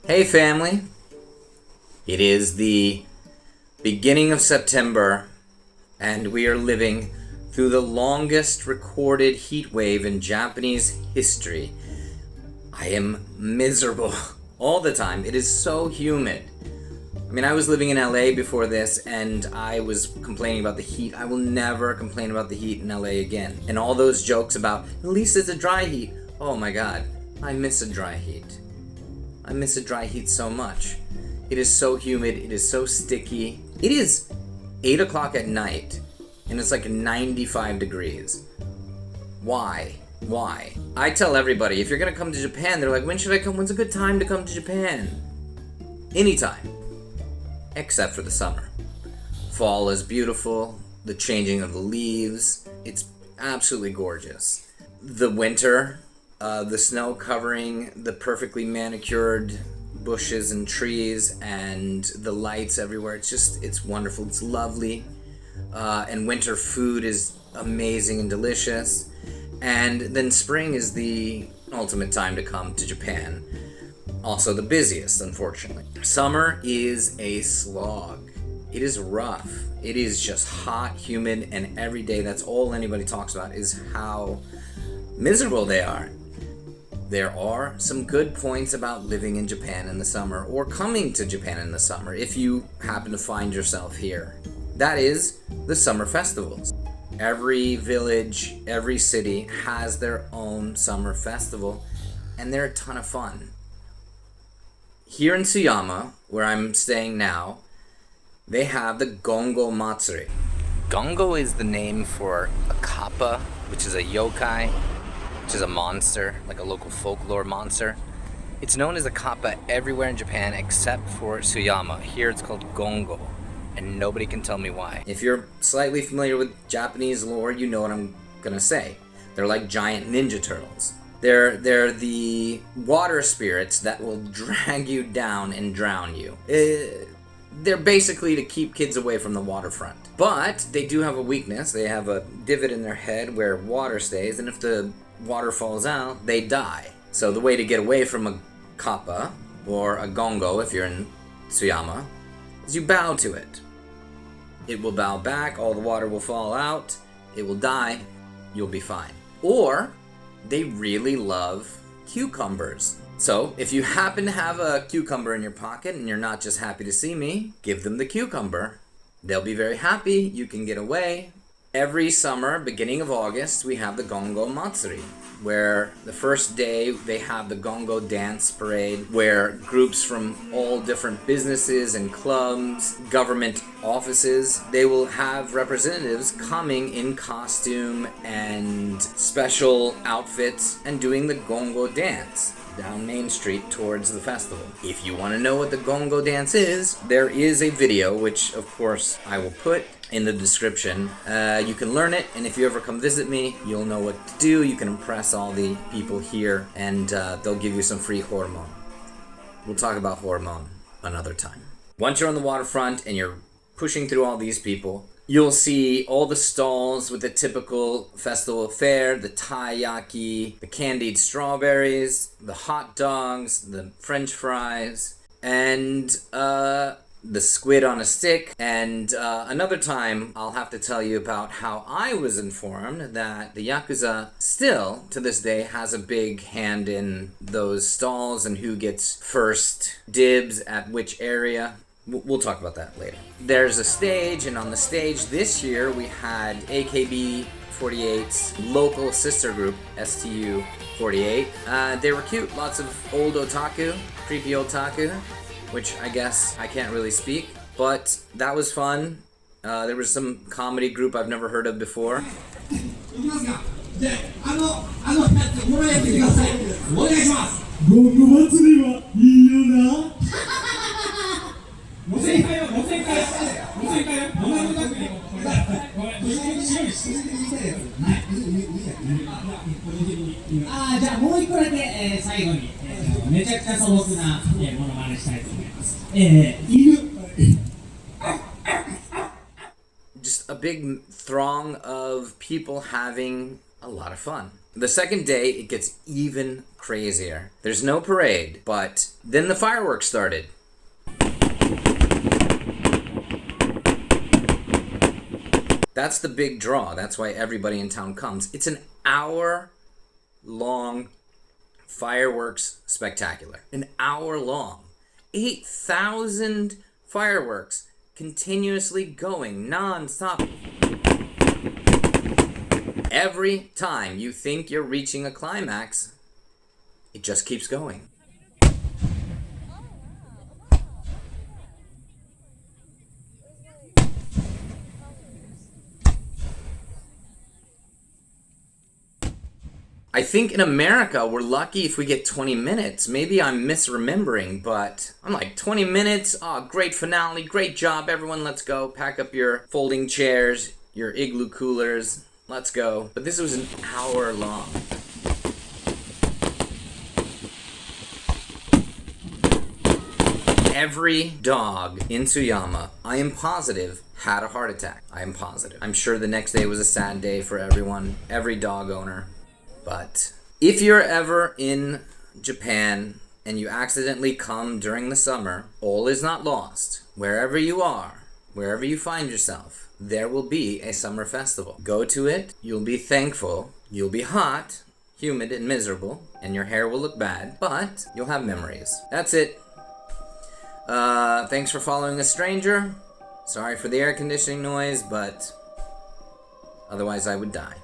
Hey family, it is the beginning of September and we are living through the longest recorded heat wave in Japanese history. I am miserable all the time. It is so humid. I was living in LA before this and I was complaining about the heat. I will never complain about the heat in LA again. And all those jokes about, at least it's a dry heat. Oh my god, I miss a dry heat. I miss a dry heat so much. It is so humid, it is so sticky. It is 8 o'clock at night and it's like 95 degrees. Why? I tell everybody, if you're gonna come to Japan, they're like, when should I come? When's a good time to come to Japan? Anytime. Except for the summer. Fall is beautiful, the changing of the leaves, it's absolutely gorgeous. The winter, the snow covering the perfectly manicured bushes and trees and the lights everywhere, it's wonderful, it's lovely. And winter food is amazing and delicious. And then spring is the ultimate time to come to Japan. Also the busiest, unfortunately. Summer is a slog. It is rough. It is just hot, humid, and every day that's all anybody talks about is how miserable they are. There are some good points about living in Japan in the summer or coming to Japan in the summer if you happen to find yourself here. That is the summer festivals. Every village, every city has their own summer festival and they're a ton of fun. Here in Tsuyama, where I'm staying now, they have the Gongo Matsuri. Gongo is the name for a kappa, which is a yokai, which is a monster, like a local folklore monster. It's known as a kappa everywhere in Japan except for Tsuyama. Here it's called Gongo, and nobody can tell me why. If you're slightly familiar with Japanese lore, you know what I'm gonna say. They're like giant ninja turtles. They're the water spirits that will drag you down and drown you. They're basically to keep kids away from the waterfront. But they do have a weakness. They have a divot in their head where water stays, and if the water falls out, they die. So the way to get away from a kappa, or a gongo if you're in Tsuyama, is you bow to it. It will bow back, all the water will fall out, it will die, you'll be fine. Or they really love cucumbers. So if you happen to have a cucumber in your pocket and you're not just happy to see me, give them the cucumber. They'll be very happy, you can get away. Every summer, beginning of August, we have the Gongo Matsuri, where the first day they have the Gongo dance parade, where groups from all different businesses and clubs, government offices, they will have representatives coming in costume and special outfits and doing the Gongo dance down Main Street towards the festival. If you want to know what the Gongo dance is, there is a video, which of course I will put in the description. You can learn it, and if you ever come visit me, you'll know what to do. You can impress all the people here, and they'll give you some free hormone. We'll talk about hormone another time. Once you're on the waterfront and you're pushing through all these people, you'll see all the stalls with the typical festival fare, the taiyaki, the candied strawberries, the hot dogs, the french fries, and the squid on a stick. And another time I'll have to tell you about how I was informed that the Yakuza still, to this day, has a big hand in those stalls and who gets first dibs at which area. We'll talk about that later. There's a stage, and on the stage this year we had AKB48's local sister group, STU48. They were cute, lots of old otaku, creepy otaku, which I guess I can't really speak, but that was fun. There was some comedy group I've never heard of before. Just a big throng of people having a lot of fun. The second day, it gets even crazier. There's no parade, but then the fireworks started. That's the big draw. That's why everybody in town comes. It's an hour-long fireworks spectacular. An hour long. 8,000 fireworks continuously going non-stop. Every time you think you're reaching a climax, it just keeps going. I think in America, we're lucky if we get 20 minutes. Maybe I'm misremembering, but I'm like, 20 minutes? Oh, great finale, great job, everyone, let's go. Pack up your folding chairs, your igloo coolers, let's go. But this was an hour long. Every dog in Tsuyama, I am positive, had a heart attack. I am positive. I'm sure the next day was a sad day for everyone, every dog owner. But if you're ever in Japan and you accidentally come during the summer, all is not lost. Wherever you are, wherever you find yourself, there will be a summer festival. Go to it, you'll be thankful, you'll be hot, humid, and miserable, and your hair will look bad, but you'll have memories. That's it. Thanks for following a stranger. Sorry for the air conditioning noise, but otherwise I would die.